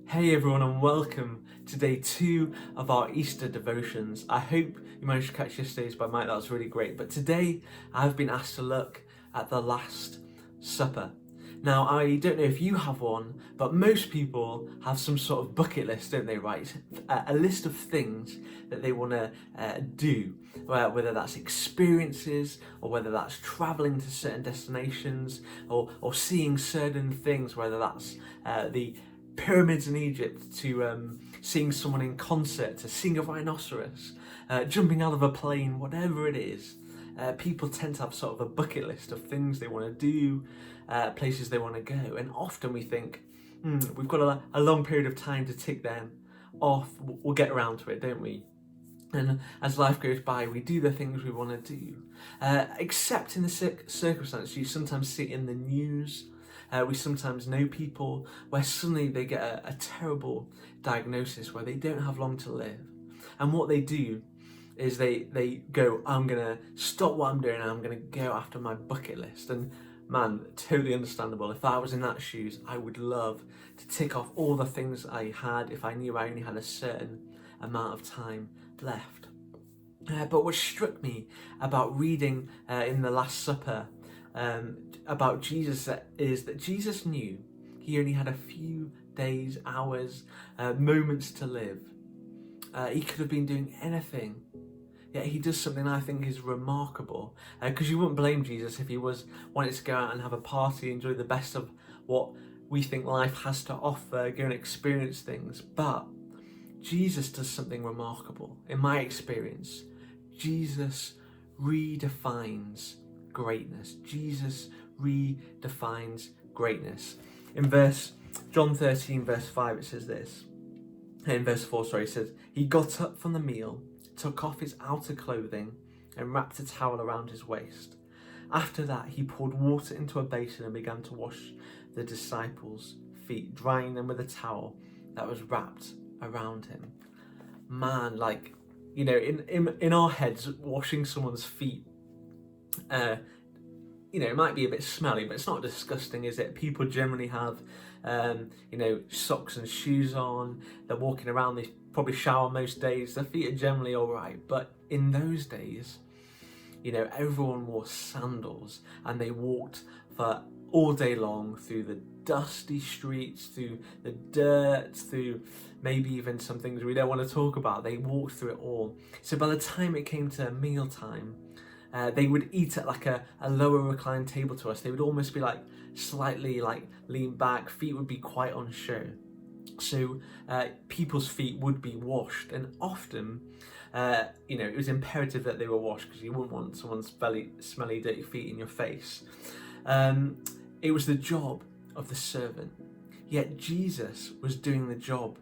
Hey everyone, and welcome to day 2 of our Easter devotions. I hope you managed to catch yesterday's by Mike, that was really great. But today I've been asked to look at the Last Supper. Now, I don't know if you have one, but most people have some sort of bucket list, don't they, right? A list of things that they want to do, whether that's experiences or whether that's traveling to certain destinations or seeing certain things, whether that's the pyramids in Egypt to seeing someone in concert, to seeing a rhinoceros, jumping out of a plane, whatever it is. People tend to have sort of a bucket list of things they want to do, places they want to go, and often we think, we've got a long period of time to tick them off, we'll get around to it, don't we? And as life goes by, we do the things we want to do. Except in the circumstance, you sometimes see it in the news. We sometimes know people where suddenly they get a terrible diagnosis where they don't have long to live. And what they do is they go, I'm going to stop what I'm doing and I'm going to go after my bucket list. And man, totally understandable. If I was in that shoes, I would love to tick off all the things I had if I knew I only had a certain amount of time left. But what struck me about reading in the Last Supper about Jesus is that Jesus knew he only had a few days, hours, moments to live. He could have been doing anything, yet he does something I think is remarkable, because you wouldn't blame Jesus if he was wanting to go out and have a party, enjoy the best of what we think life has to offer, go and experience things. But Jesus does something remarkable. In my experience, Jesus redefines greatness. Jesus redefines greatness. In John 13 verse 5 it says this. In verse 4, it says, he got up from the meal, took off his outer clothing and wrapped a towel around his waist. After that he poured water into a basin and began to wash the disciples' feet, drying them with a towel that was wrapped around him. Man, like, you know, in our heads, washing someone's feet, you know, it might be a bit smelly, but it's not disgusting, is it? People generally have, you know, socks and shoes on. They're walking around. They probably shower most days. Their feet are generally all right. But in those days, you know, everyone wore sandals and they walked for all day long through the dusty streets, through the dirt, through maybe even some things we don't want to talk about. They walked through it all. So by the time it came to mealtime, they would eat at like a lower reclined table to us. They would almost be like slightly like lean back, feet would be quite on show. So people's feet would be washed, and often, you know, it was imperative that they were washed because you wouldn't want someone's smelly, dirty feet in your face. It was the job of the servant. Yet Jesus was doing the job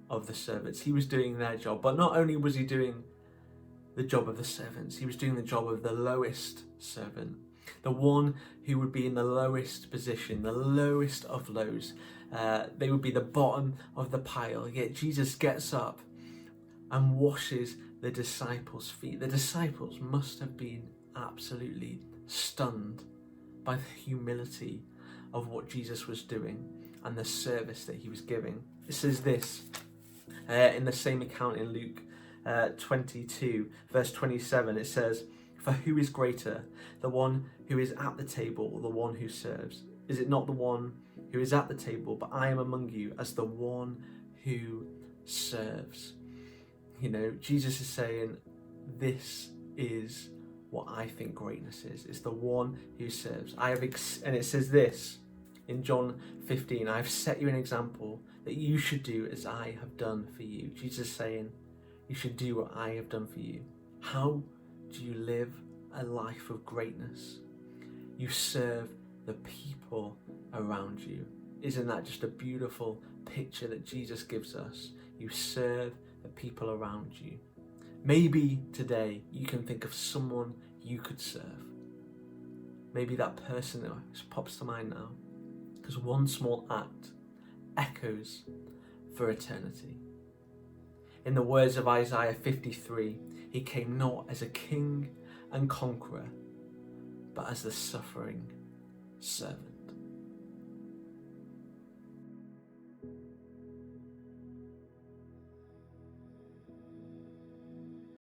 of the servants. He was doing their job. But not only was he doing the job of the servants, he was doing the job of the lowest servant, the one who would be in the lowest position, the lowest of lows. They would be the bottom of the pile. Yet Jesus gets up and washes the disciples' feet. The disciples must have been absolutely stunned by the humility of what Jesus was doing and the service that he was giving. It says this in the same account in Luke 22 verse 27. It says, for who is greater, the one who is at the table or the one who serves? Is it not the one who is at the table? But I am among you as the one who serves. You know, Jesus is saying, this is what I think greatness is. It's the one who serves. And it says this in John 15, I have set you an example that you should do as I have done for you. Jesus saying, you should do what I have done for you. How do you live a life of greatness? You serve the people around you. Isn't that just a beautiful picture that Jesus gives us? You serve the people around you. Maybe today you can think of someone you could serve. Maybe that person that just pops to mind now. Because one small act echoes for eternity. In the words of Isaiah 53, he came not as a king and conqueror, but as the suffering servant.